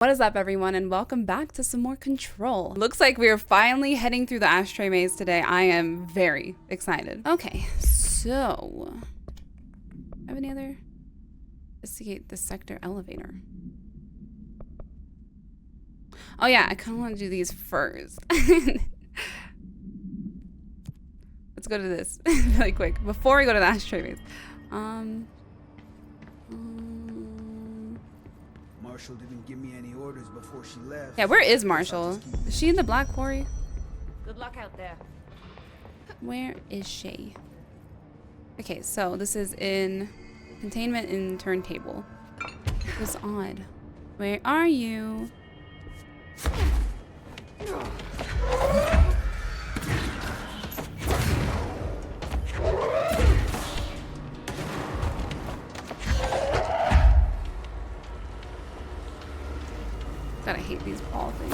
What is up, everyone, and welcome back to some more Control. Looks like we are finally heading through the ashtray maze today. I am very excited. Okay, so have any other? Investigate the sector elevator. Oh yeah, I kind of want to do these first. Let's go to this really quick before we go to the ashtray maze. Marshall didn't give me any orders before she left. Yeah, where is Marshall? Is she in the black quarry? Good luck out there. Where is she? Okay, so this is in Containment in Turntable. It was odd. Where are you? God, I hate these ball things.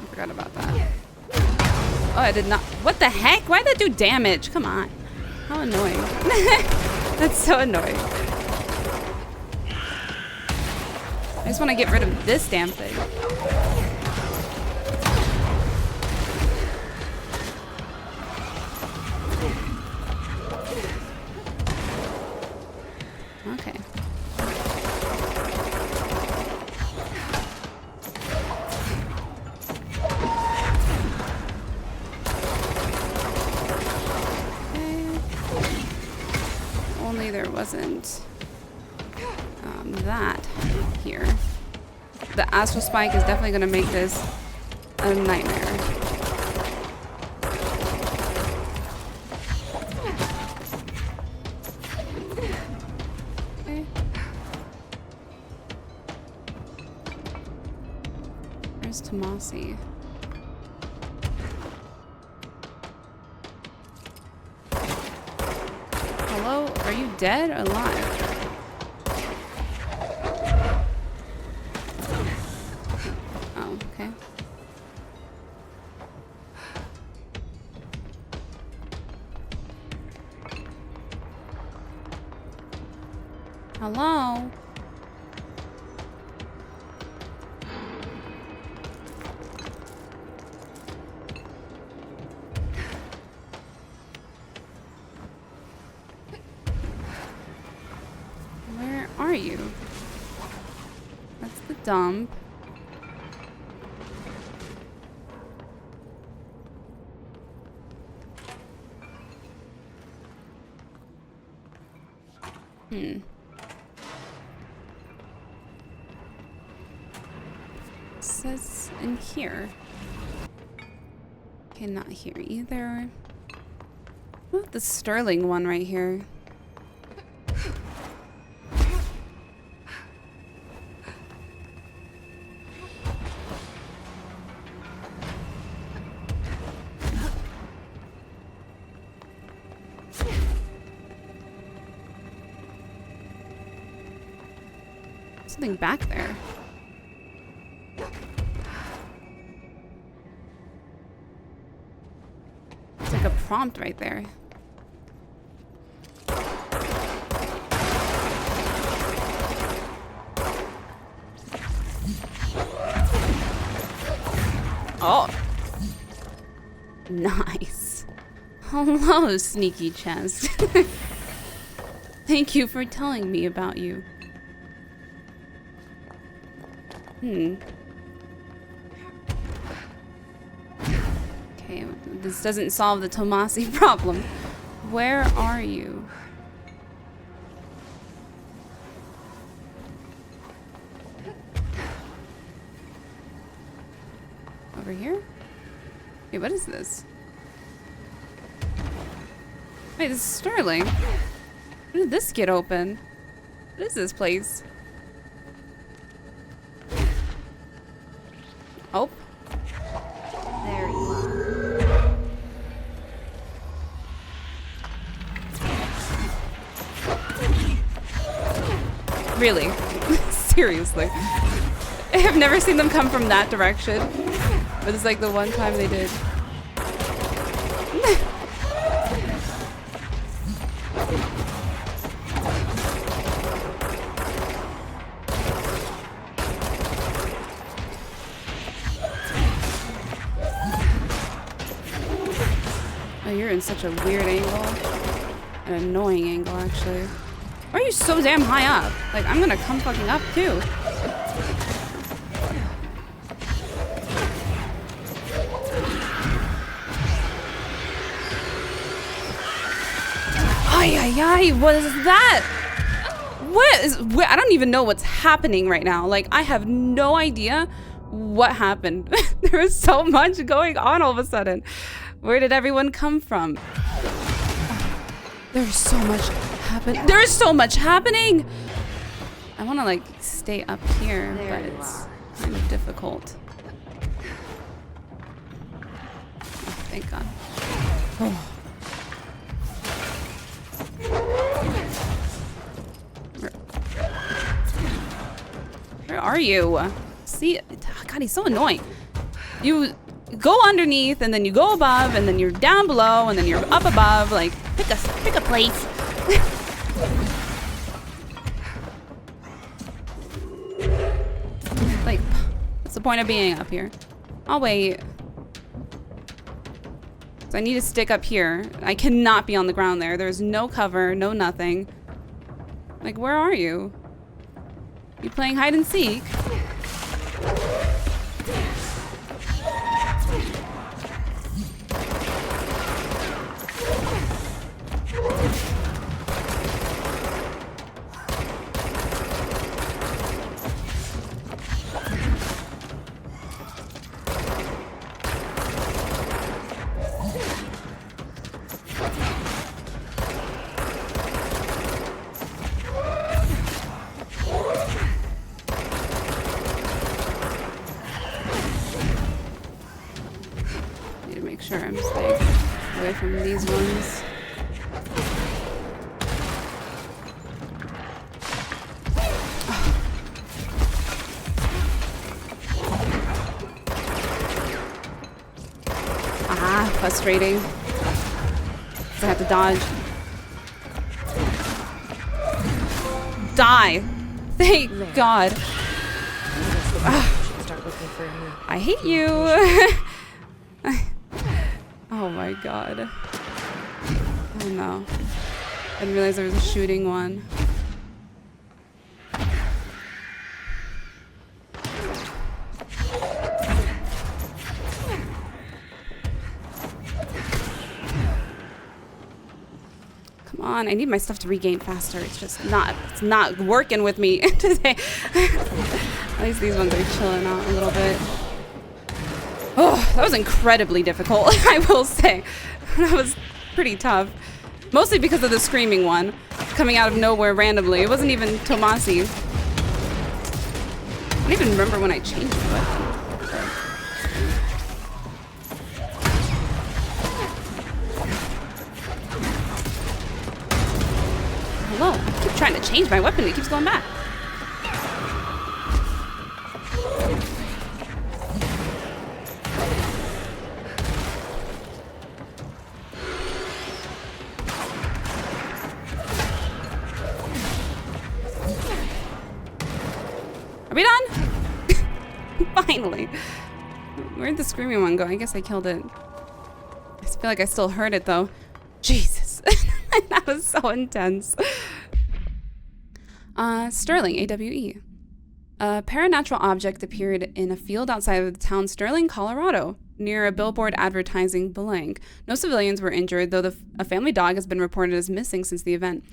I forgot about that. Oh, I did not. What the heck? Why'd that do damage? Come on. How annoying. That's so annoying. I just want to get rid of this damn thing. Okay. Only there wasn't that here. The astral spike is definitely going to make this a nightmare. Okay. Where's Tomasi? Hello? Are you dead or alive? Oh, okay. Hello? Where are you? That's the dump. It says in here. Okay, not here either. What about the sterling one right here? Something back there. It's like a prompt right there. Oh. Nice. Hello, sneaky chest. Thank you for telling me about you. Okay, this doesn't solve the Tomasi problem. Where are you? Over here? Wait, what is this? Wait, this is Sterling. When did this get open? What is this place? Oh. There you are. Really? Seriously. I have never seen them come from that direction. But it's like the one time they did. in such a weird angle. An annoying angle, actually. Why are you so damn high up? Like, I'm gonna come fucking up, too. Ay, ay, ay, what is that? I don't even know what's happening right now. Like, I have no idea what happened. There was so much going on all of a sudden. Where did everyone come from? There's so much happening. There's so much happening! I want to, like, stay up here, but it's kind of difficult. Oh, thank God. Oh. Where are you? See, God, he's so annoying. You go underneath, and then you go above, and then you're down below, and then you're up above. Like, pick a place. Like, what's the point of being up here? I'll wait. So I need to stick up here. I cannot be on the ground there. There's no cover, no nothing. Like, where are you? You playing hide and seek? Sure, I'm staying away from these ones. Ah, frustrating. I have to dodge. Die! Thank God. I hate you. Oh my God. Oh no. I didn't realize there was a shooting one. Come on, I need my stuff to regain faster. It's not working with me today. At least these ones are chilling out a little bit. Oh, that was incredibly difficult, I will say. That was pretty tough. Mostly because of the screaming one coming out of nowhere randomly. It wasn't even Tomasi. I don't even remember when I changed the weapon. Hello, I keep trying to change my weapon. It keeps going back. Are we done? Finally. Where'd the screaming one go? I guess I killed it. I feel like I still heard it though. Jesus. That was so intense. Sterling, AWE. A paranatural object appeared in a field outside of the town Sterling, Colorado, near a billboard advertising blank. No civilians were injured, though a family dog has been reported as missing since the event.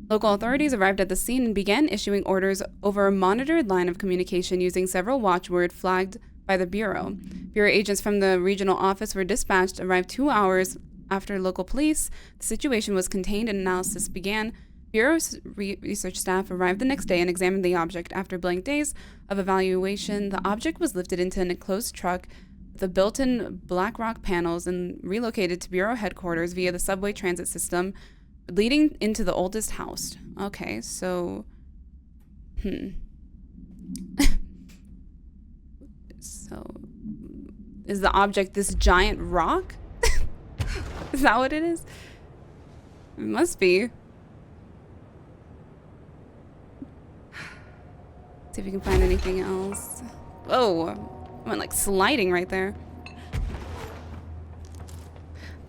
Local authorities arrived at the scene and began issuing orders over a monitored line of communication using several watchwords flagged by the Bureau. Bureau agents from the regional office were dispatched, arrived 2 hours after local police. The situation was contained and analysis began. Bureau's research staff arrived the next day and examined the object. After blank days of evaluation, the object was lifted into an enclosed truck with the built-in black rock panels and relocated to Bureau headquarters via the subway transit system leading into the oldest house. Okay, so... So... Is the object this giant rock? Is that what it is? It must be. See if we can find anything else. Whoa, I went like sliding right there.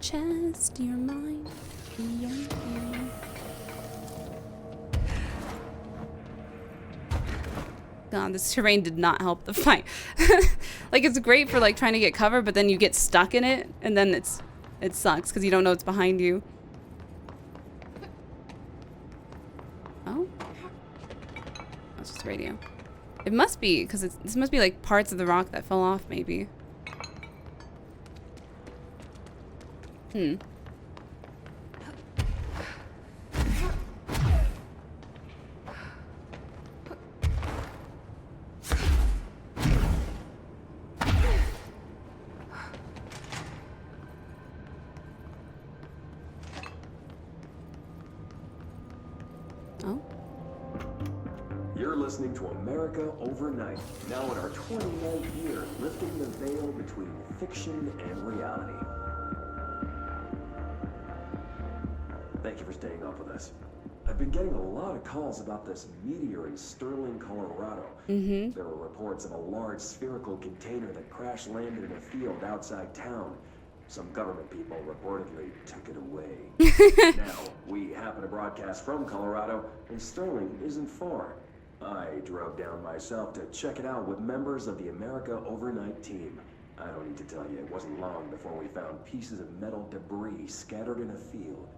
chest, you're mine. Yoink, yoink. God, this terrain did not help the fight. Like, it's great for like trying to get cover, but then you get stuck in it, and then it sucks because you don't know what's behind you. Oh, that's just radio. It must be because this must be like parts of the rock that fell off, maybe. Hmm. Listening to America Overnight, now in our 29th year, lifting the veil between fiction and reality. Thank you for staying up with us. I've been getting a lot of calls about this meteor in Sterling, Colorado. There were reports of a large spherical container that crash landed in a field outside town. Some government people reportedly took it away. Now, we happen to broadcast from Colorado, and Sterling isn't far. I drove down myself to check it out with members of the America Overnight team. I don't need to tell you, it wasn't long before we found pieces of metal debris scattered in a field.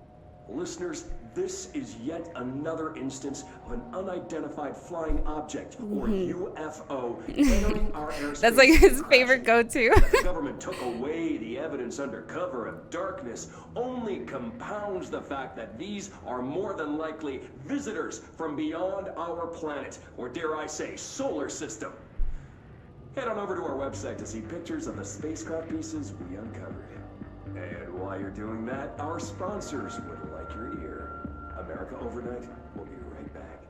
Listeners, this is yet another instance of an unidentified flying object, or UFO, entering our airspace. That's like his favorite go-to. That the government took away the evidence under cover of darkness only compounds the fact that these are more than likely visitors from beyond our planet, or dare I say, solar system. Head on over to our website to see pictures of the spacecraft pieces we uncovered. And while you're doing that, our sponsors would like your ear. America Overnight will be right back.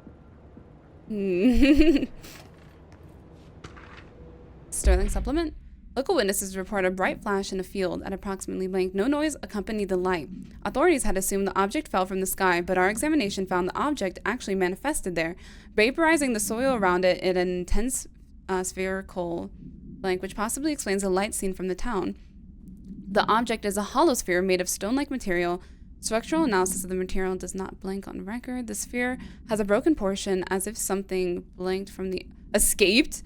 Sterling supplement. Local witnesses report a bright flash in a field at approximately blank. No noise accompanied the light. Authorities had assumed the object fell from the sky, but our examination found the object actually manifested there, vaporizing the soil around it in an intense spherical blank, which possibly explains the light seen from the town. The object is a hollow sphere made of stone-like material. Structural analysis of the material does not blank on record. The sphere has a broken portion as if something escaped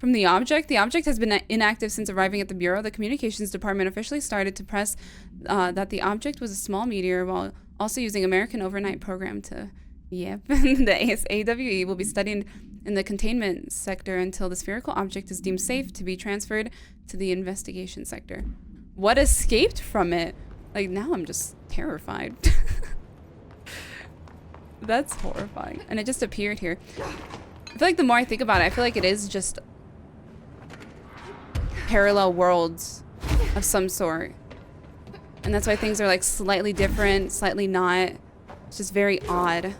from the object. The object has been inactive since arriving at the Bureau. The communications department officially started to press that the object was a small meteor while also using American Overnight program to, the AWE will be studied in the containment sector until the spherical object is deemed safe to be transferred to the investigation sector. What escaped from it? Like, now I'm just terrified. That's horrifying. And it just appeared here. I feel like the more I think about it, I feel like it is just parallel worlds of some sort. And that's why things are like slightly different, slightly not. It's just very odd.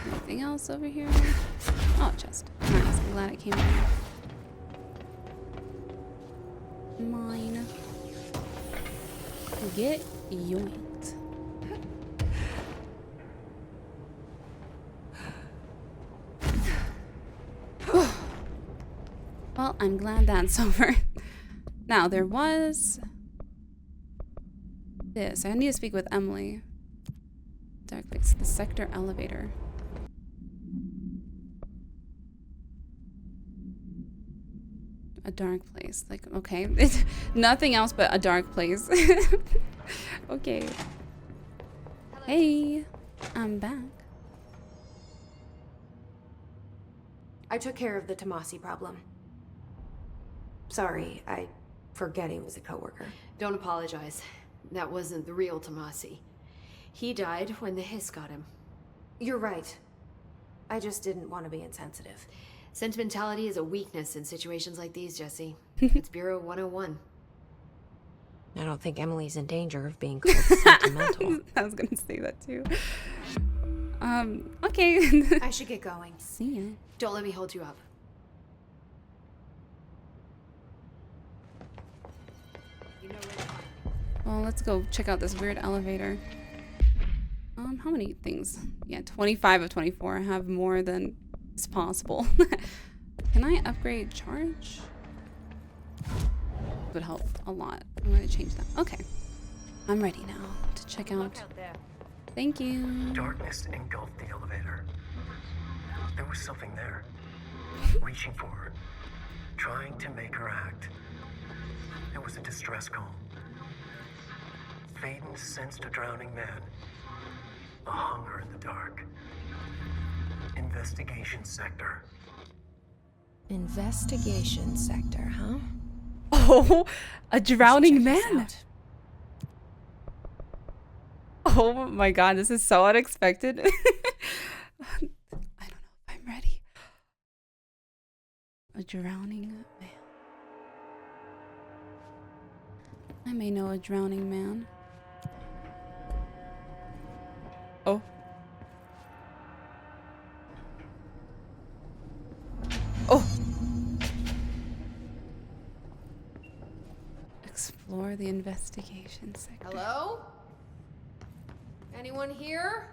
Anything else over here? Oh, chest. Nice. I'm glad it came out. Mine. Get yoinked. Well, I'm glad that's over. Now, there was this. I need to speak with Emily. Dark place. The sector elevator. A dark place. Like, okay. It's nothing else but a dark place. Okay. Hello. Hey, I'm back. I took care of the Tomasi problem. Sorry, I forget he was a coworker. Don't apologize. That wasn't the real Tomasi. He died when the hiss got him. You're right. I just didn't want to be insensitive. Sentimentality is a weakness in situations like these, Jesse. It's Bureau 101. I don't think Emily's in danger of being called sentimental. I was gonna say that too. Okay. I should get going. See ya. Don't let me hold you up. You know where to find me. Well, let's go check out this weird elevator. How many things? Yeah, 25 of 24. I have more than is possible. Can I upgrade charge? Would help a lot. I'm gonna change that. Okay. I'm ready now to check out. Thank you. Darkness engulfed the elevator. There was something there, reaching for her, trying to make her act. It was a distress call. Faden sensed a drowning man, a hunger in the dark. Investigation sector. Investigation sector, huh? Oh, a drowning Check this man. out. Oh my god, this is so unexpected. I don't know if I'm ready. A drowning man. I may know a drowning man. Oh. Oh. Explore the investigation sector. Hello? Anyone here?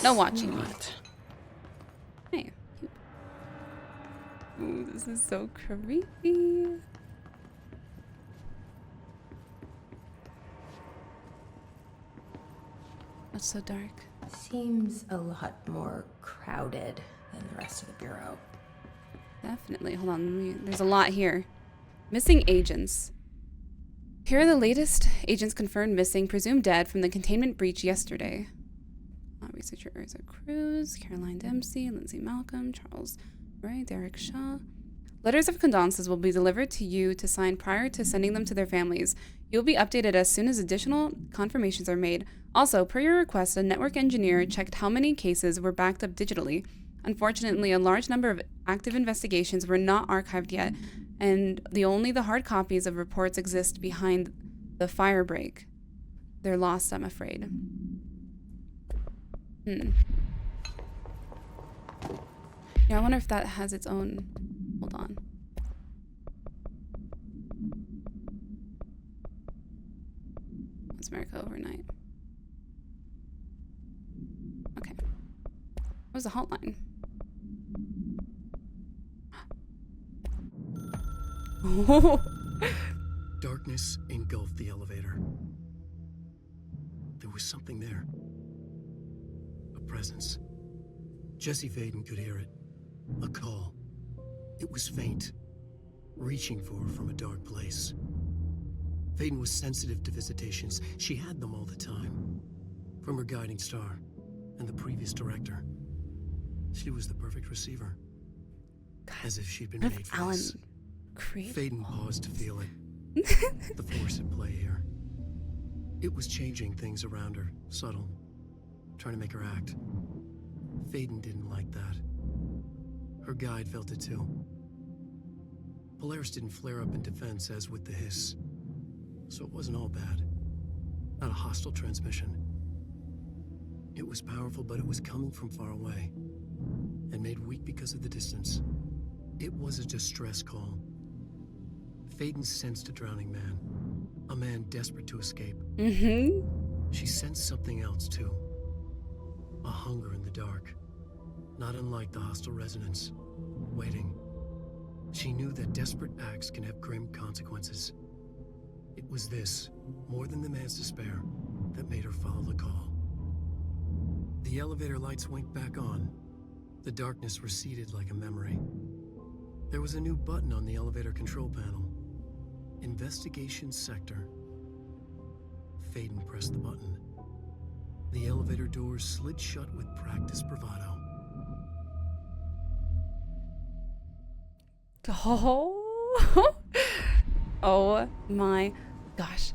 No watching me. Hey. Ooh, this is so creepy. What's so dark? Seems a lot more crowded than the rest of the bureau. Definitely. Hold on. There's a lot here. Missing agents. Here are the latest agents confirmed missing, presumed dead from the containment breach yesterday. Researcher Urza Cruz, Caroline Dempsey, Lindsay Malcolm, Charles Ray, Derek Shaw. Letters of condolences will be delivered to you to sign prior to sending them to their families. You'll be updated as soon as additional confirmations are made. Also, per your request, a network engineer checked how many cases were backed up digitally. Unfortunately, a large number of active investigations were not archived yet, and only the hard copies of reports exist behind the fire break. They're lost, I'm afraid. Yeah, I wonder if that has its own... Hold on. What's America overnight? Okay. Where's the hotline? Oh. Darkness engulfed the elevator. There was something there. A presence. Jesse Faden could hear it. A call. It was faint, reaching for her from a dark place. Faden was sensitive to visitations. She had them all the time. From her guiding star and the previous director. She was the perfect receiver. As if she'd been made for this. Faden paused to feel it. The force at play here. It was changing things around her, subtle, trying to make her act. Faden didn't like that. Her guide felt it too. Polaris didn't flare up in defense as with the hiss, so it wasn't all bad. Not a hostile transmission. It was powerful, but it was coming from far away, and made weak because of the distance. It was a distress call. Faden sensed a drowning man, a man desperate to escape. She sensed something else too. A hunger in the dark, not unlike the hostile resonance, waiting. She knew that desperate acts can have grim consequences. It was this, more than the man's despair, that made her follow the call. The elevator lights winked back on. The darkness receded like a memory. There was a new button on the elevator control panel. Investigation sector. Faden pressed the button. The elevator doors slid shut with practiced bravado. Oh. Oh my gosh.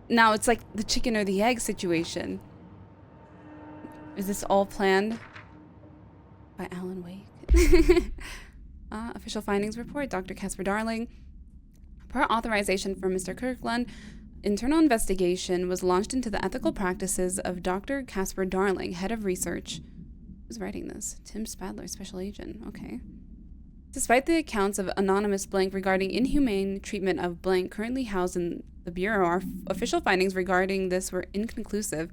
Now it's like the chicken or the egg situation. Is this all planned by Alan Wake? Official findings report, Dr. Casper Darling. Per authorization from Mr. Kirkland, internal investigation was launched into the ethical practices of Dr. Casper Darling, head of research. Who's writing this? Tim Spadler, special agent. Okay. Despite the accounts of anonymous blank regarding inhumane treatment of blank currently housed in the Bureau, our official findings regarding this were inconclusive.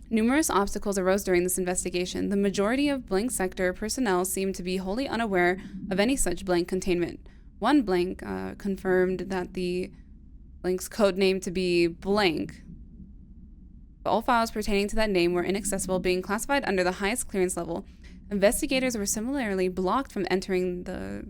Numerous obstacles arose during this investigation. The majority of blank sector personnel seemed to be wholly unaware of any such blank containment. One blank confirmed that the blank's code name to be blank. All files pertaining to that name were inaccessible, being classified under the highest clearance level. Investigators were similarly blocked from entering the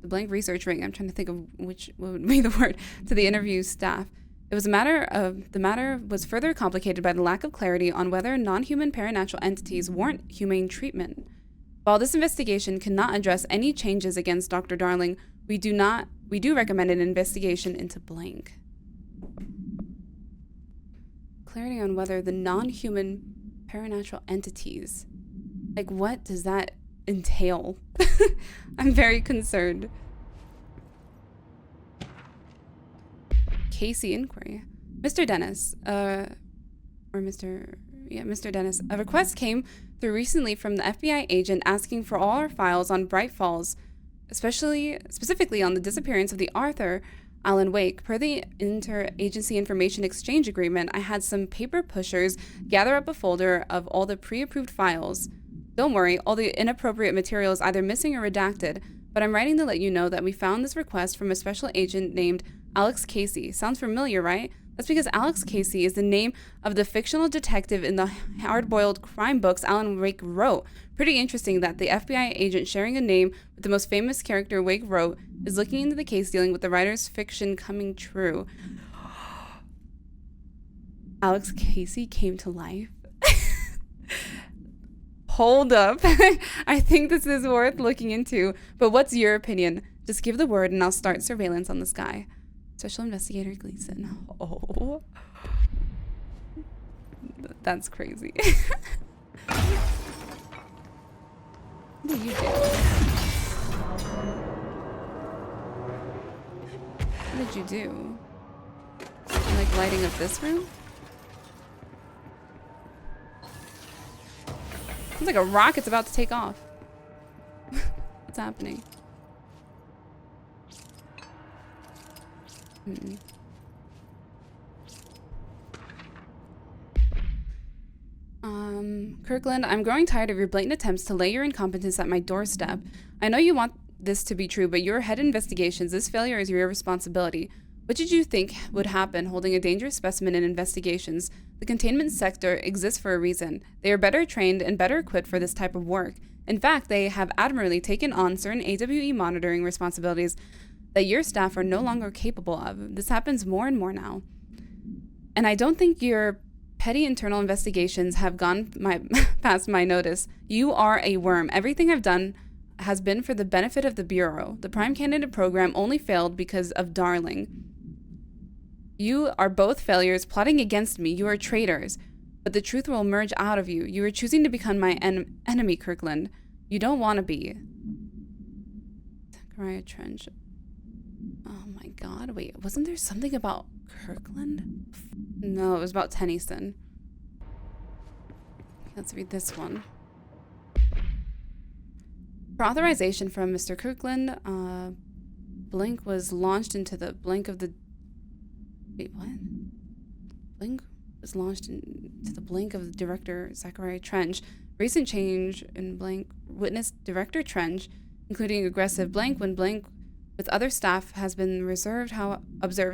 blank research ring. I'm trying to think of which would be the word to the interview staff. The matter was further complicated by the lack of clarity on whether non-human paranatural entities warrant humane treatment. While this investigation cannot address any changes against Dr. Darling, we do recommend an investigation into blank. Clarity on whether the non-human paranatural entities, like, what does that entail? I'm very concerned. Casey inquiry. Mr. Dennis, Mr. Dennis, a request came through recently from the FBI agent asking for all our files on Bright Falls, specifically on the disappearance of the Arthur Allen Wake. Per the Interagency Information Exchange Agreement, I had some paper pushers gather up a folder of all the pre-approved files. Don't worry, all the inappropriate material is either missing or redacted, but I'm writing to let you know that we found this request from a special agent named Alex Casey. Sounds familiar, right? That's because Alex Casey is the name of the fictional detective in the hard-boiled crime books Alan Wake wrote. Pretty interesting that the FBI agent sharing a name with the most famous character Wake wrote is looking into the case dealing with the writer's fiction coming true. Alex Casey came to life? Hold up. I think this is worth looking into, but what's your opinion? Just give the word and I'll start surveillance on this guy. Special Investigator Gleason. Oh. That's crazy. What do you do? What did you do? You like lighting up this room? Sounds like a rocket's about to take off. What's happening? Kirkland, I'm growing tired of your blatant attempts to lay your incompetence at my doorstep. I know you want this to be true, but you're head of investigations. This failure is your responsibility. What did you think would happen holding a dangerous specimen in investigations? The containment sector exists for a reason. They are better trained and better equipped for this type of work. In fact, they have admirably taken on certain AWE monitoring responsibilities that your staff are no longer capable of. This happens more and more now. And I don't think your petty internal investigations have gone past my notice. You are a worm. Everything I've done has been for the benefit of the Bureau. The Prime Candidate program only failed because of Darling. You are both failures plotting against me. You are traitors. But the truth will emerge out of you. You are choosing to become my enemy, Kirkland. You don't want to be. Zachariah Trench. Oh my god, wait, wasn't there something about Kirkland? No, it was about Tennyson. Let's read this one. For authorization from Mr. Kirkland, Blink was launched into the blink of the... Wait, what? Blink was launched into the blink of the Director Zachariah Trench. Recent change in Blink witnessed Director Trench, including aggressive Blink when Blink with other staff has been observed.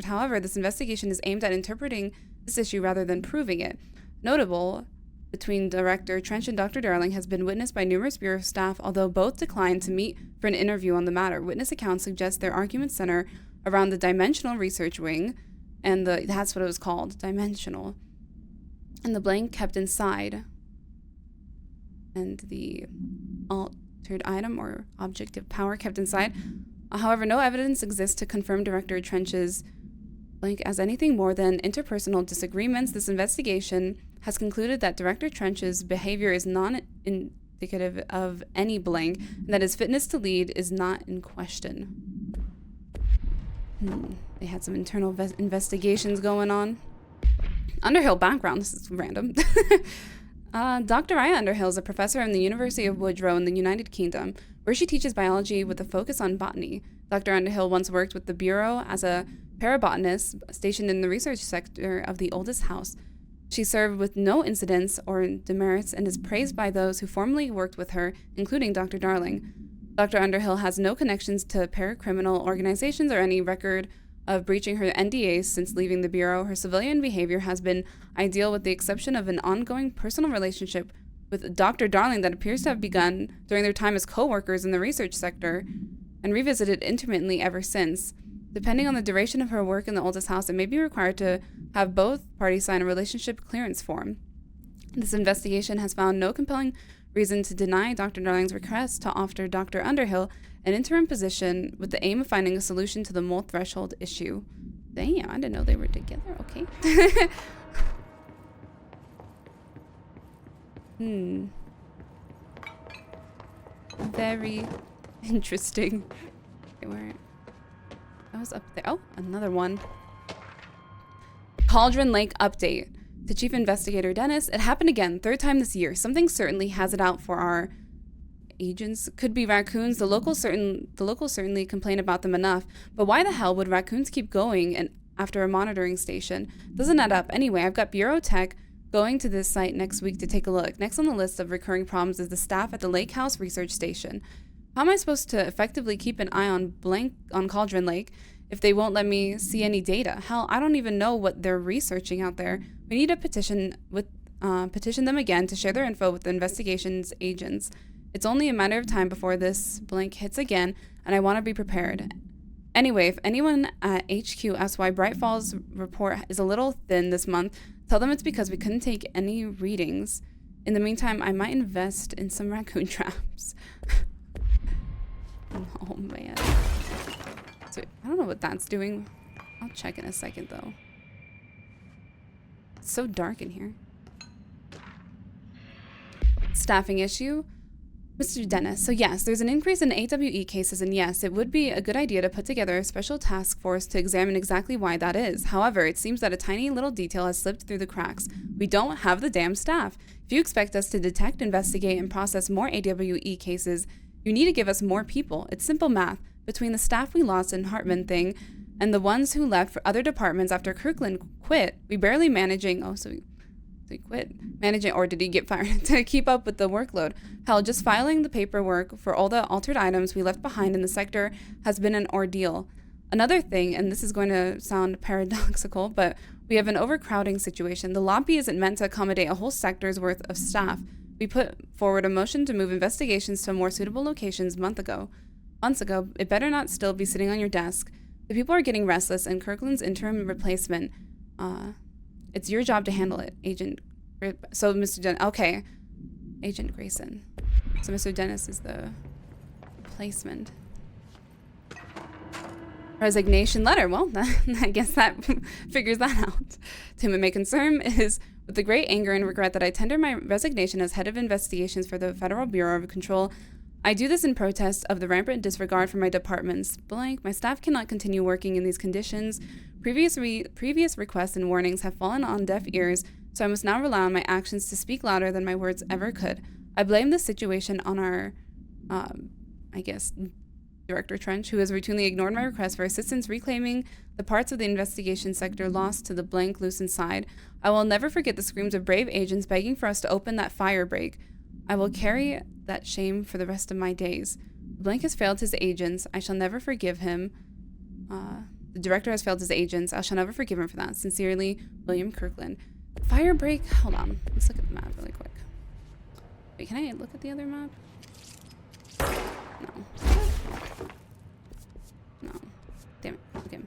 However, this investigation is aimed at interpreting this issue rather than proving it. Notable between Director Trench and Dr. Darling has been witnessed by numerous Bureau staff, although both declined to meet for an interview on the matter. Witness accounts suggest their arguments center around the Dimensional Research Wing, and that's what it was called, Dimensional, and the blank kept inside, and the altered item or object of power kept inside. However, no evidence exists to confirm Director Trench's blank as anything more than interpersonal disagreements. This investigation has concluded that Director Trench's behavior is non-indicative of any blank, and that his fitness to lead is not in question. They had some internal investigations going on. Underhill background, this is random. Dr. Aya Underhill is a professor in the University of Woodrow in the United Kingdom, where she teaches biology with a focus on botany. Dr. Underhill once worked with the Bureau as a parabotanist stationed in the research sector of the oldest house. She served with no incidents or demerits and is praised by those who formerly worked with her, including Dr. Darling. Dr. Underhill has no connections to paracriminal organizations or any record of breaching her NDAs since leaving the Bureau. Her civilian behavior has been ideal with the exception of an ongoing personal relationship with Dr. Darling that appears to have begun during their time as co-workers in the research sector and revisited intermittently ever since. Depending on the duration of her work in the oldest house, it may be required to have both parties sign a relationship clearance form. This investigation has found no compelling reason to deny Dr. Darling's request to offer Dr. Underhill an interim position with the aim of finding a solution to the mole threshold issue. Damn, I didn't know they were together. Okay. Very interesting. Okay, where? That was up there. Oh, another one. Cauldron Lake update. To Chief Investigator Dennis, it happened again, third time this year. Something certainly has it out for our agents. Could be raccoons. The locals certainly complain about them enough. But why the hell would raccoons keep going and after a monitoring station? Doesn't add up. Anyway, I've got Bureau Tech going to this site next week to take a look. Next on the list of recurring problems is the staff at the Lake House Research Station. How am I supposed to effectively keep an eye on Cauldron Lake if they won't let me see any data? Hell, I don't even know what they're researching out there. We need to petition them again to share their info with the investigations agents. It's only a matter of time before this blank hits again, and I want to be prepared. Anyway, if anyone at HQ asks why Bright Falls report is a little thin this month, tell them it's because we couldn't take any readings. In the meantime, I might invest in some raccoon traps. Oh man. So, I don't know what that's doing. I'll check in a second though. It's so dark in here. Staffing issue. Mr. Dennis, so yes, there's an increase in AWE cases, and yes, it would be a good idea to put together a special task force to examine exactly why that is. However, it seems that a tiny little detail has slipped through the cracks. We don't have the damn staff. If you expect us to detect, investigate, and process more AWE cases, you need to give us more people. It's simple math. Between the staff we lost in Hartman thing and the ones who left for other departments after Kirkland quit, we barely managing... Oh, so he quit managing, or did he get fired to keep up with the workload? Hell, just filing the paperwork for all the altered items we left behind in the sector has been an ordeal. Another thing, and this is going to sound paradoxical, but we have an overcrowding situation. The lobby isn't meant to accommodate a whole sector's worth of staff. We put forward a motion to move investigations to more suitable locations months ago. It better not still be sitting on your desk. The people are getting restless, and Kirkland's interim replacement, it's your job to handle it, Agent. So, Mr. Dennis, okay. Agent Grayson. So, Mr. Dennis is the replacement. Resignation letter. Well, I guess that figures that out. To whom it may concern is with the great anger and regret that I tender my resignation as head of investigations for the Federal Bureau of Control. I do this in protest of the rampant disregard for my departments. Blank, my staff cannot continue working in these conditions. Previous requests and warnings have fallen on deaf ears, so I must now rely on my actions to speak louder than my words ever could. I blame this situation on our, Director Trench, who has routinely ignored my request for assistance reclaiming the parts of the investigation sector lost to the blank loose inside. I will never forget the screams of brave agents begging for us to open that fire break. I will carry that shame for the rest of my days. The blank has failed his agents. I shall never forgive him. The director has failed his agents. I shall never forgive him for that. Sincerely, William Kirkland. Fire break. Hold on. Let's look at the map really quick. Wait, can I look at the other map? No. No. Damn it. Okay.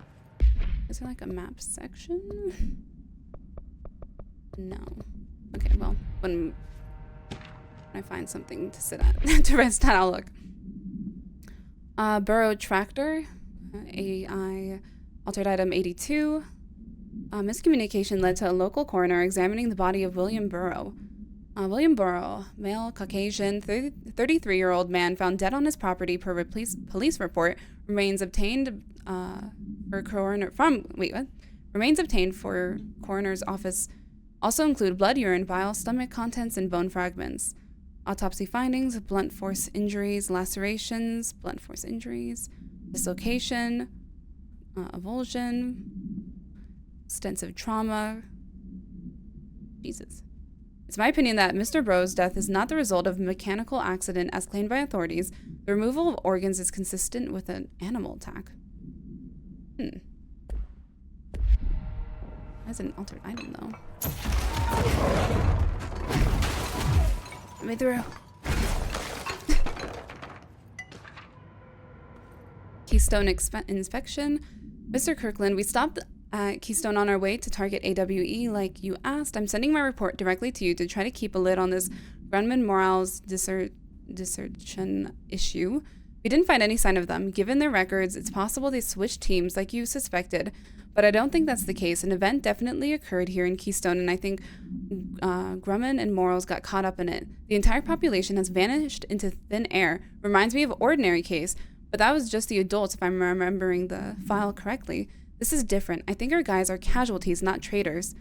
Is there like a map section? No. Okay, well, when I find something to sit at, to rest at, I'll look. Burrow Tractor. AI altered item 82. Miscommunication led to a local coroner examining the body of William Burrow. William Burrow, male, Caucasian, 33-year-old man found dead on his property per police report, remains obtained Remains obtained for coroner's office also include blood, urine, bile, stomach contents, and bone fragments. Autopsy findings: blunt force injuries, lacerations, blunt force injuries, dislocation, avulsion, extensive trauma. Jesus. It's my opinion that Mr. Bro's death is not the result of a mechanical accident as claimed by authorities. The removal of organs is consistent with an animal attack. That's an altered item, though. Let me through. Keystone inspection. Mr. Kirkland, we stopped at Keystone on our way to target AWE like you asked. I'm sending my report directly to you to try to keep a lid on this Grunman Morales desertion issue. We didn't find any sign of them. Given their records, it's possible they switched teams like you suspected, but I don't think that's the case. An event definitely occurred here in Keystone, and I think Grumman and Morals got caught up in it. The entire population has vanished into thin air. Reminds me of Ordinary Case, but that was just the adults if I'm remembering the file correctly. This is different. I think our guys are casualties, not traitors.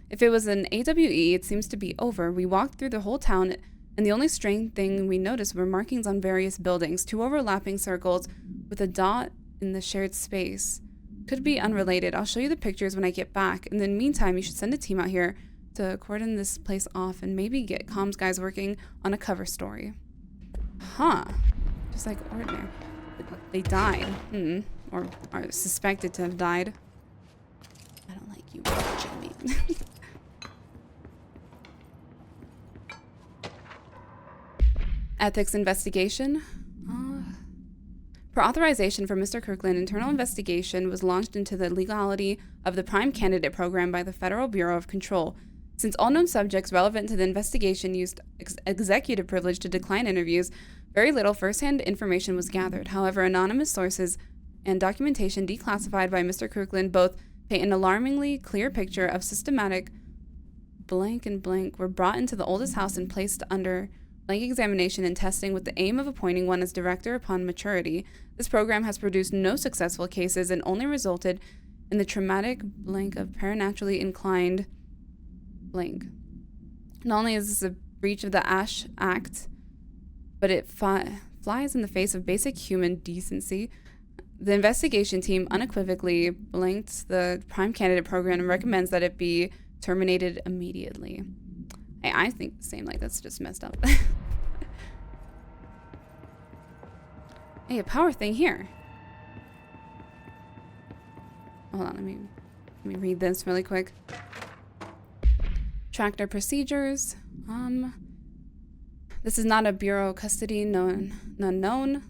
If it was an AWE, it seems to be over. We walked through the whole town, and the only strange thing we noticed were markings on various buildings, 2 overlapping circles with a dot in the shared space. Could be unrelated. I'll show you the pictures when I get back. In the meantime, you should send a team out here to cordon this place off and maybe get comms guys working on a cover story. Huh. Just like Ordinary. They died. Or are suspected to have died. I don't like you watching me. Ethics investigation. Per authorization from Mr. Kirkland, internal investigation was launched into the legality of the Prime Candidate program by the Federal Bureau of Control. Since all known subjects relevant to the investigation used executive privilege to decline interviews, very little first-hand information was gathered. However, anonymous sources and documentation declassified by Mr. Kirkland both paint an alarmingly clear picture of systematic blank and blank were brought into the oldest house and placed under blank examination and testing with the aim of appointing one as director upon maturity. This program has produced no successful cases and only resulted in the traumatic blank of paranaturally inclined blank. Not only is this a breach of the Ash Act, but it flies in the face of basic human decency. The investigation team unequivocally blanked the Prime Candidate program and recommends that it be terminated immediately. I think the same, like that's just messed up. Hey, a power thing here. Hold on, let me read this really quick. Tractor procedures. This is not a bureau custody, none known.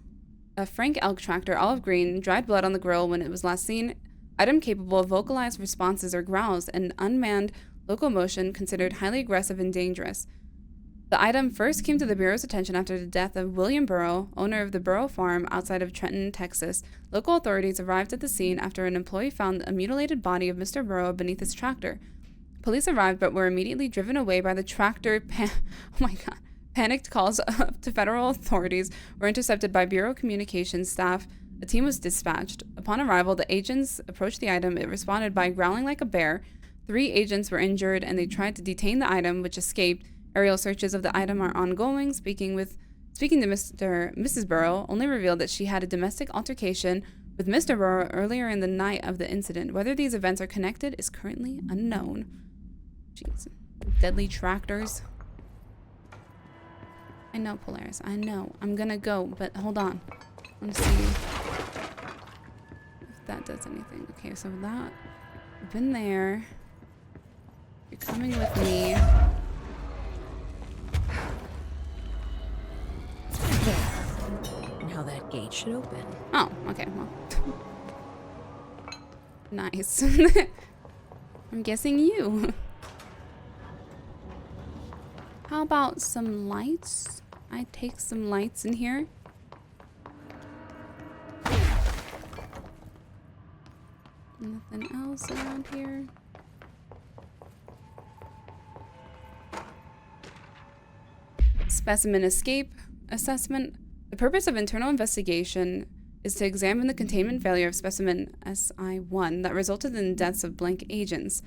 A Frank elk tractor, olive green, dried blood on the grill when it was last seen. Item capable of vocalized responses or growls and unmanned locomotion considered highly aggressive and dangerous. The item first came to the Bureau's attention after the death of William Burrow, owner of the Burrow Farm outside of Trenton, Texas. Local authorities arrived at the scene after an employee found a mutilated body of Mr. Burrow beneath his tractor. Police arrived but were immediately driven away by the tractor. Oh my God. Panicked calls to federal authorities were intercepted by Bureau communications staff. A team was dispatched. Upon arrival, the agents approached the item. It responded by growling like a bear. 3 agents were injured, and they tried to detain the item, which escaped. Aerial searches of the item are ongoing. Speaking to Mrs. Burrow only revealed that she had a domestic altercation with Mr. Burrow earlier in the night of the incident. Whether these events are connected is currently unknown. Jeez. Deadly tractors. I know, Polaris. I know. I'm gonna go, but hold on. I want to see if that does anything. Okay, so that... I've been there. You're coming with me. Now that gate should open. Oh, okay, well. Nice. I'm guessing you. How about some lights? I take some lights in here. Nothing else around here. Specimen escape assessment. The purpose of internal investigation is to examine the containment failure of specimen SI-1 that resulted in the deaths of blank agents.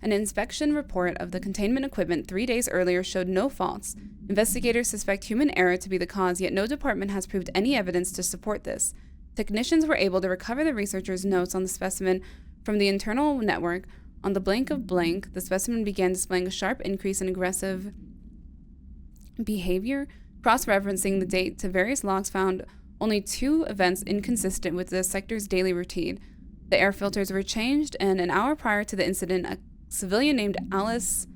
An inspection report of the containment equipment 3 days earlier showed no faults. Investigators suspect human error to be the cause, yet no department has proved any evidence to support this. Technicians were able to recover the researchers' notes on the specimen from the internal network. On the blank of blank, the specimen began displaying a sharp increase in aggressive behavior. Cross-referencing the date to various logs found only 2 events inconsistent with the sector's daily routine. The air filters were changed, and an hour prior to the incident, a civilian named Alice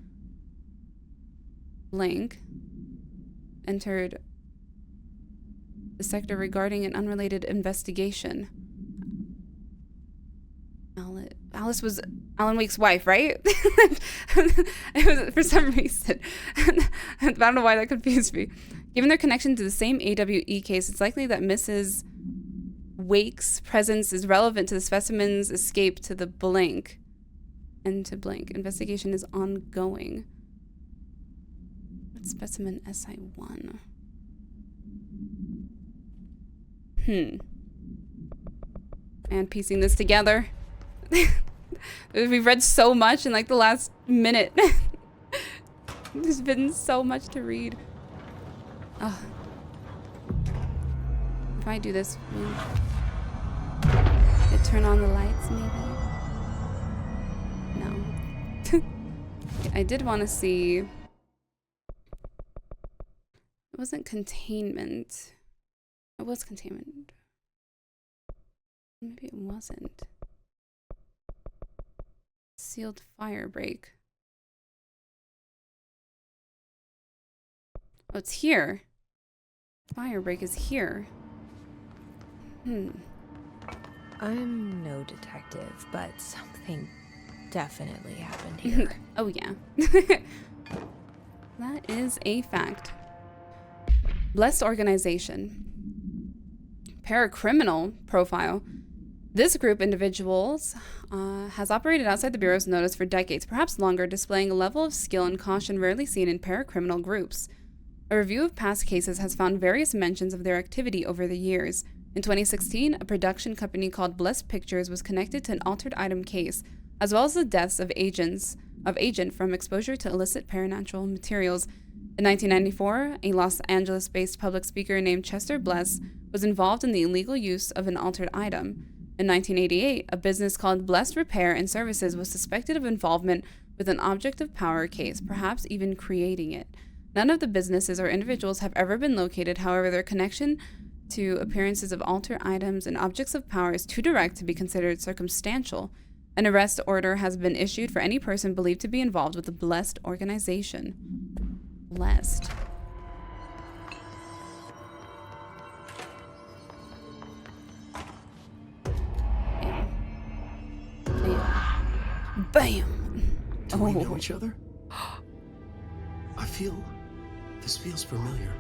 Blank entered the sector regarding an unrelated investigation. Alice was Alan Wake's wife, right? It was, for some reason. I don't know why that confused me. Given their connection to the same AWE case, it's likely that Mrs. Wake's presence is relevant to the specimen's escape to the blank. And to blank. Investigation is ongoing. What specimen SI1? And piecing this together. We've read so much in like the last minute. There's been so much to read. Oh. If I do this, it turn on the lights maybe? No. I did want to see. It wasn't containment. It was containment. Maybe it wasn't. Sealed fire break. Oh, it's here. Fire break is here. I'm no detective, but something definitely happened here. Oh, yeah. That is a fact. Blessed organization. Paracriminal profile. This group individuals has operated outside the Bureau's notice for decades, perhaps longer, displaying a level of skill and caution rarely seen in paracriminal groups. A review of past cases has found various mentions of their activity over the years. In 2016, a production company called Blessed Pictures was connected to an altered item case, as well as the deaths of agent from exposure to illicit paranatural materials. In 1994, a Los Angeles-based public speaker named Chester Bless was involved in the illegal use of an altered item. In 1988, a business called Blessed Repair and Services was suspected of involvement with an object of power case, perhaps even creating it. None of the businesses or individuals have ever been located. However, their connection to appearances of altered items and objects of power is too direct to be considered circumstantial. An arrest order has been issued for any person believed to be involved with the Blessed organization. Blessed. Bam! Do we know each other? This feels familiar.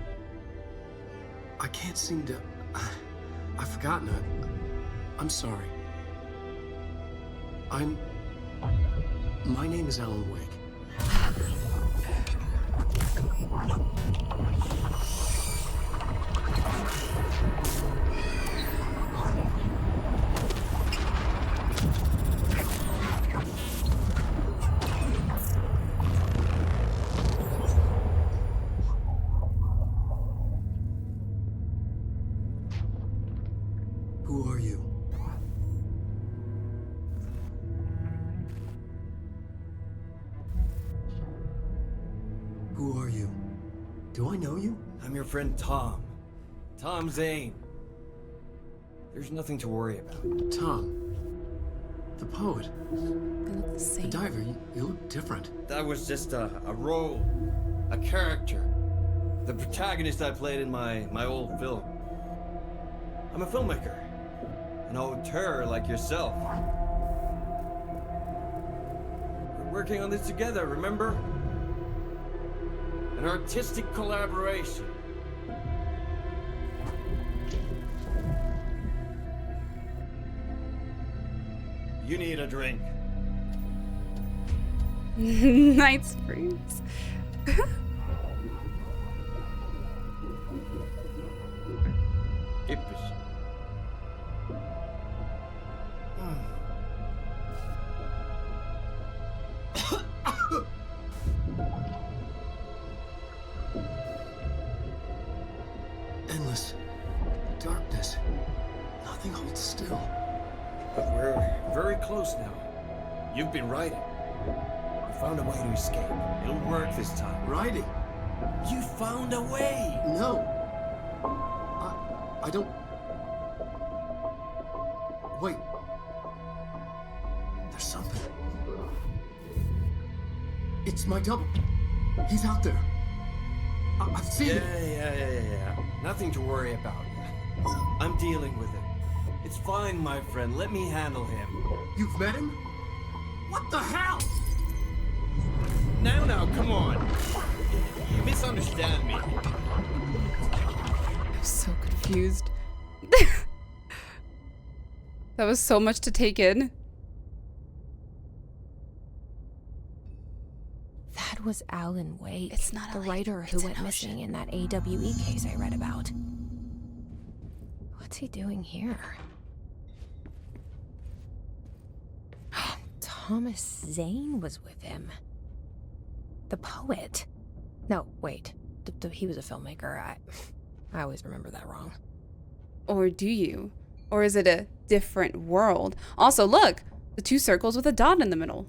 I can't seem to... I've forgotten it. I'm sorry. My name is Alan Wake. Who are you? Who are you? Do I know you? I'm your friend Tom. Tom Zaine. There's nothing to worry about. Tom. The poet. They look the same. The diver. You look different. That was just a role. A character. The protagonist I played in my old film. I'm a filmmaker. An auteur like yourself. We're working on this together, remember? An artistic collaboration. You need a drink. Night Springs. Endless darkness. Nothing holds still. But we're very close now. You've been riding. You found a way to escape. It'll work this time. Riding? You found a way! No. I don't... Wait. There's something. It's my double. He's out there. I've seen it. Yeah. Nothing to worry about. I'm dealing with it. It's fine, my friend. Let me handle him. You've met him? What the hell? Now, come on. You misunderstand me. I'm so confused. That was so much to take in. That was Alan Wake. It's not a the lake, writer who it's went an missing ocean. in that AWE case I read about. What's he doing here? Thomas Zaine was with him. The poet. No, wait. He was a filmmaker. I always remember that wrong. Or do you? Or is it a different world? Also, look! The 2 circles with a dot in the middle.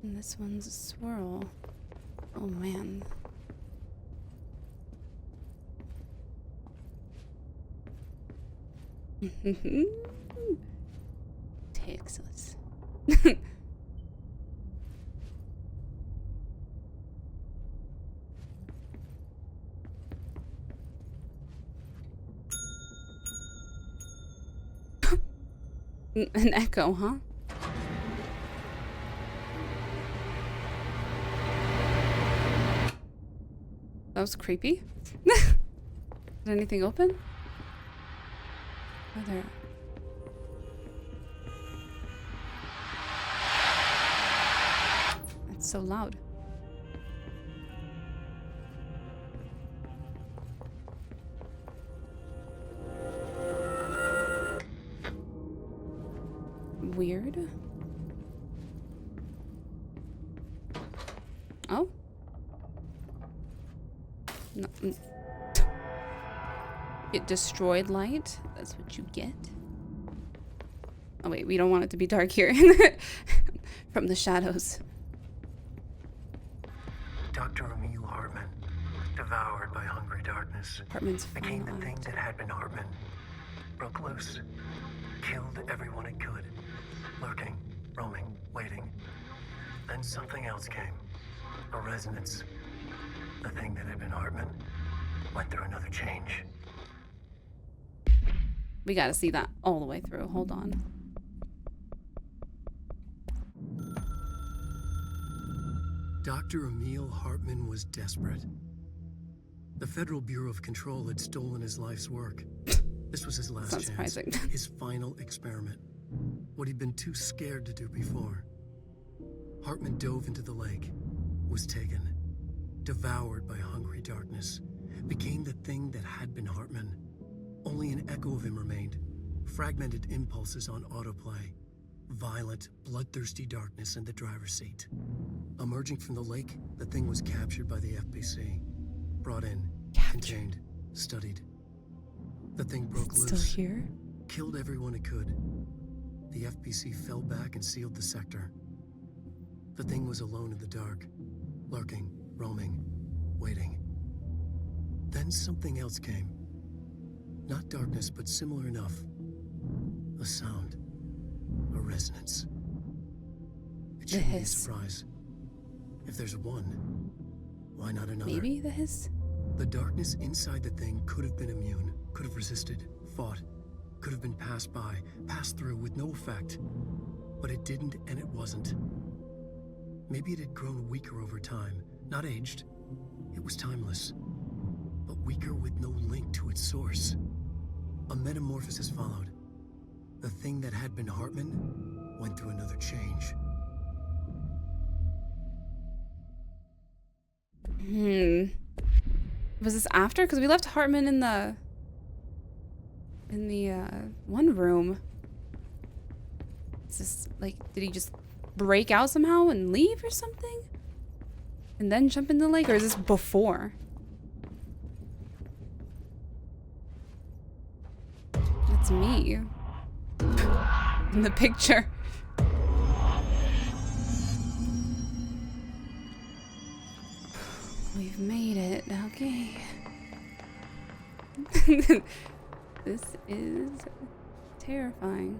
And this one's a swirl. Oh, man. Texas. An echo, huh? That was creepy. Did anything open? Oh, there. It's so loud. Weird. Oh. No. Get destroyed light. That's what you get. Oh wait, we don't want it to be dark here. From the shadows. Dr. Emil Hartman, devoured by hungry darkness, Apartment's became the final thing act. that had been Hartman. Broke loose, killed everyone it could, lurking, roaming, waiting. Then something else came, a resonance. The thing that had been Hartman went through another change. We gotta see that all the way through. Hold on. Dr. Emil Hartman was desperate. The Federal Bureau of Control had stolen his life's work. This was his last That's chance. surprising. His final experiment. What he'd been too scared to do before. Hartman dove into the lake, was taken, devoured by hungry darkness, became the thing that had been Hartman. Only an echo of him remained, fragmented impulses on autoplay, violent, bloodthirsty darkness in the driver's seat. Emerging from the lake, the thing was captured by the FBC, brought in, contained, studied. The thing broke Still loose, here? killed everyone it could. The FBC fell back and sealed the sector. The thing was alone in the dark, lurking, roaming, waiting. Then something else came. Not darkness, but similar enough. A sound. A resonance. It The shouldn't be a hiss. surprise. If there's one, why not another? Maybe the hiss? The darkness inside the thing could have been immune, could have resisted, fought, could have been passed by, passed through with no effect. But it didn't, and it wasn't. Maybe it had grown weaker over time, not aged. It was timeless, but weaker with no link to its source. A metamorphosis followed. The thing that had been Hartman went through another change. Was this after? Because we left Hartman in the one room. Is this like, did he just break out somehow and leave or something? And then jump in the lake? Or is this before? just me in the picture. We've made it. Okay. This is terrifying.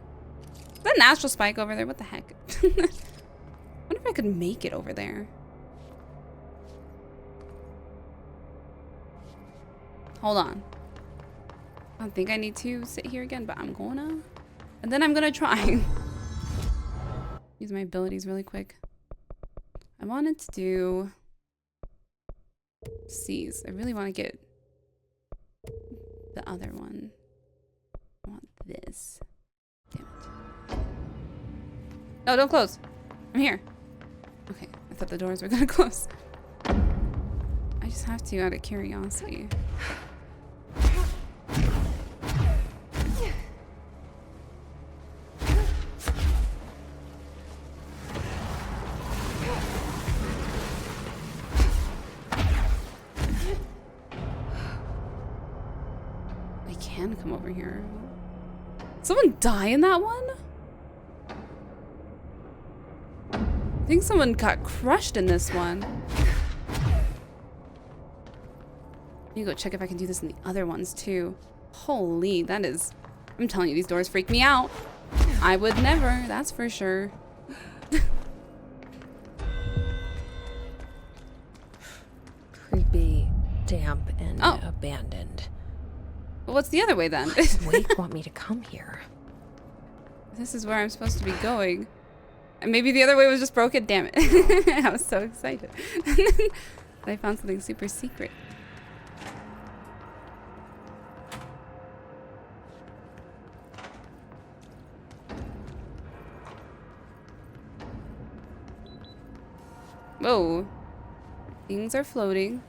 Is that an astral spike over there? What the heck? I wonder if I could make it over there. Hold on. I don't think I need to sit here again, but I'm gonna. And then I'm gonna try. Use my abilities really quick. I wanted to do C's. I really want to get the other one. I want this. Damn it. No, don't close. I'm here. Okay, I thought the doors were gonna close. I just have to out of curiosity. Come over here. Someone die in that one? I think someone got crushed in this one. Let me go check if I can do this in the other ones too. Holy, that is... I'm telling you, these doors freak me out. I would never, that's for sure. Creepy, damp, and abandoned. Well, what's the other way then? Wake want me to come here. This is where I'm supposed to be going. And maybe the other way was just broken. Damn it. I was so excited. I found something super secret. Whoa. Things are floating.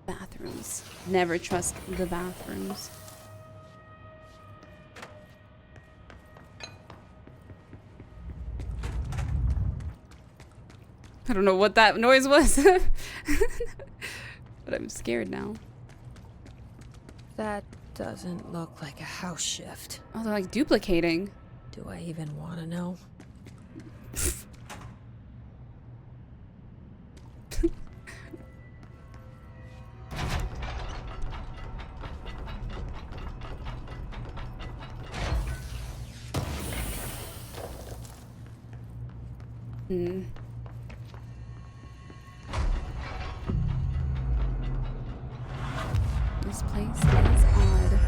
Bathrooms. Never trust the bathrooms. I don't know what that noise was. But I'm scared now. That doesn't look like a house shift. Oh, they're like duplicating. Do I even want to know? This place is odd.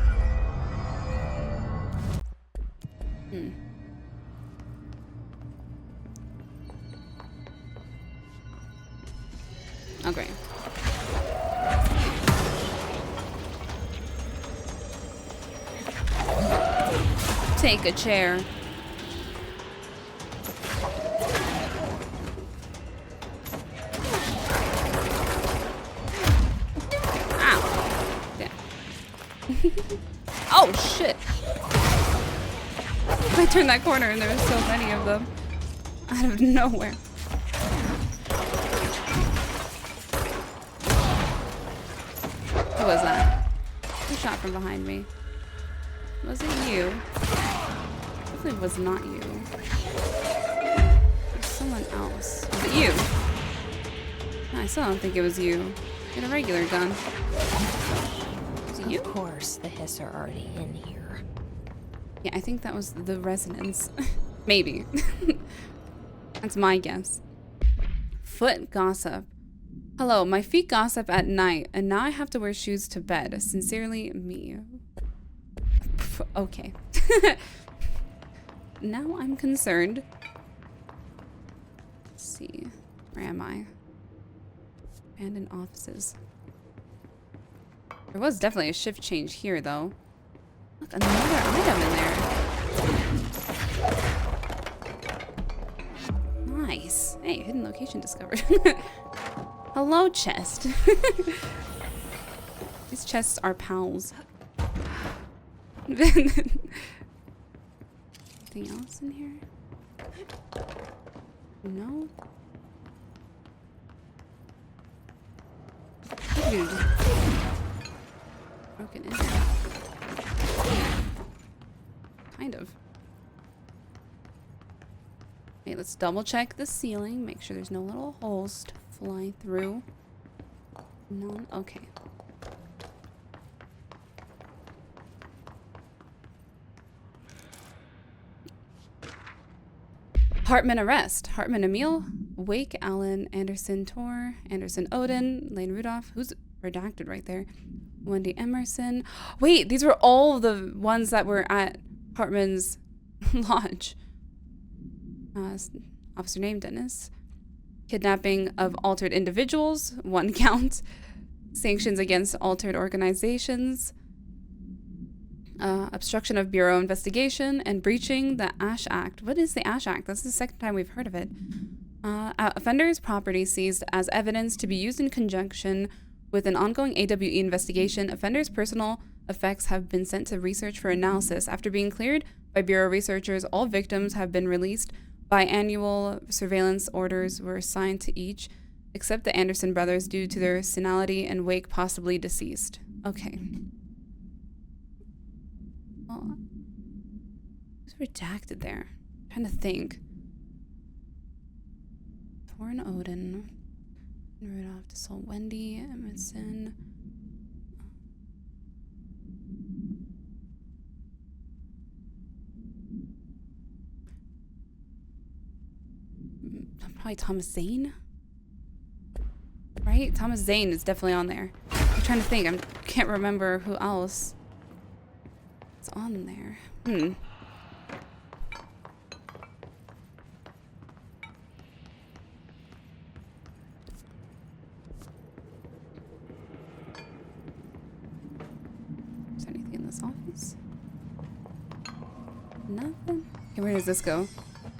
Oh, great. Take a chair. Oh shit! I turned that corner and there were so many of them out of nowhere. Who was that? Who shot from behind me? Was it you? Definitely was not you. It was someone else. Was it you? No, I still don't think it was you. Get a regular gun. Of course, the hiss are already in here. Yeah, I think that was the resonance. Maybe. That's my guess. Foot gossip. Hello, my feet gossip at night, and now I have to wear shoes to bed. Sincerely, me. Okay. Now I'm concerned. Let's see. Where am I? Abandoned offices. There was definitely a shift change here, though. Look, another item in there. Nice. Hey, hidden location discovered. Hello, chest. These chests are pals. Anything else in here? No? Dude. Broken in. kind of. Okay, let's double check the ceiling. Make sure there's no little holes to fly through. None. Okay. Hartman arrest. Hartman Emil, Wake Allen, Anderson Tor, Anderson Odin, Lane Rudolph. Who's redacted right there? Wendy Emerson. Wait, these were all the ones that were at Hartman's lodge. Officer name Dennis. Kidnapping of altered individuals, 1 count. Sanctions against altered organizations. Obstruction of Bureau investigation and breaching the Ash Act. What is the Ash Act? That's the second time we've heard of it. Offender's property seized as evidence to be used in conjunction with an ongoing AWE investigation. Offender's personal effects have been sent to research for analysis. After being cleared by Bureau researchers, all victims have been released. Biannual surveillance orders were assigned to each, except the Anderson brothers due to their senility and Wake possibly deceased. Okay. Oh, who's redacted there? I'm trying to think. Torn Odin. Rudolph DeSault, Wendy Emerson. Probably Thomas Zaine. Right? Thomas Zaine is definitely on there. I'm trying to think. I can't remember who else is on there. Is there anything in this office? Nothing. Okay, where does this go?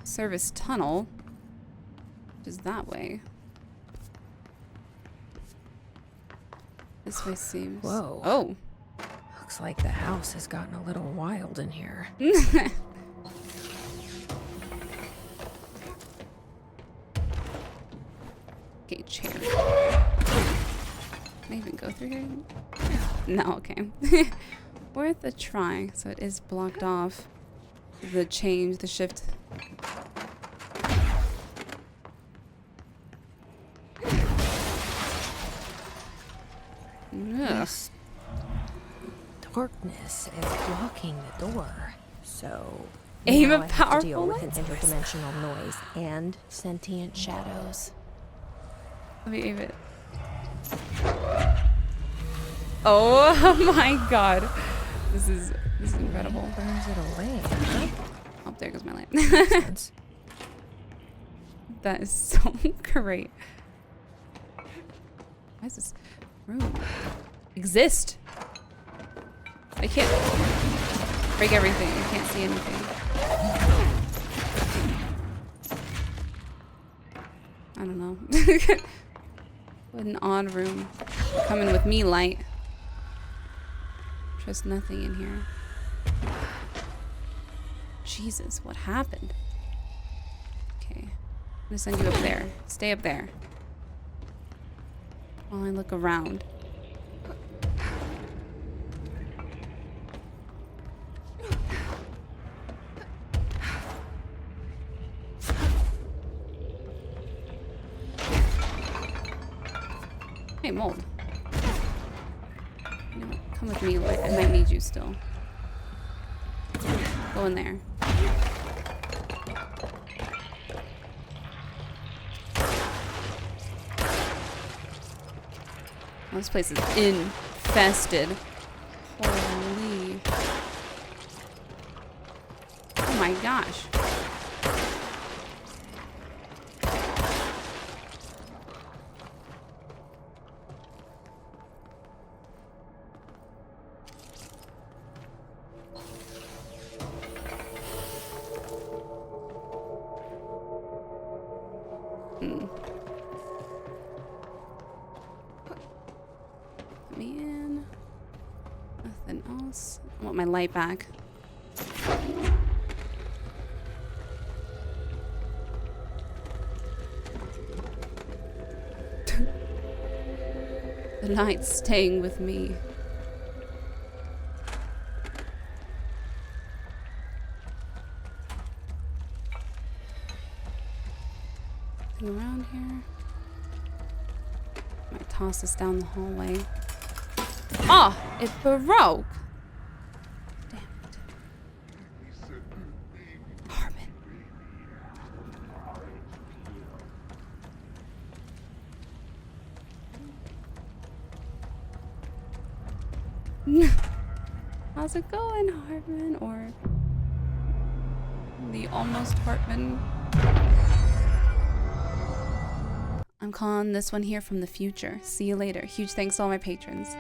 Service tunnel. Which is that way. This way seems... Whoa. Oh. Looks like the house has gotten a little wild in here. Okay, chair. Can I even go through here? No, okay. Worth a try. So it is blocked off. The change, the shift. This darkness is blocking the door. So Aim now a I have to powerful deal with an lightsaber. interdimensional noise and sentient shadows. Let me aim it. Oh my god. This is incredible. Burns it away, huh? Oh, there goes my light. Makes sense. That is so great. Why is this room exist? I can't break everything. I can't see anything. I don't know. What an odd room. Coming with me, light. Trust nothing in here. Jesus, what happened? Okay. I'm gonna send you up there. Stay up there. While I look around. Hey, mold. You know what? Come with me. I might need you still. Go in there. Oh, this place is infested. Holy. Oh my gosh. Let me in. Nothing else. I want my light back. The light's staying with me. Anything around here? Might toss this down the hallway. Oh, it broke. Damn it. Harmon. How's it going, Hartman? Or the almost Hartman? I'm calling this one here from the future. See you later. Huge thanks to all my patrons.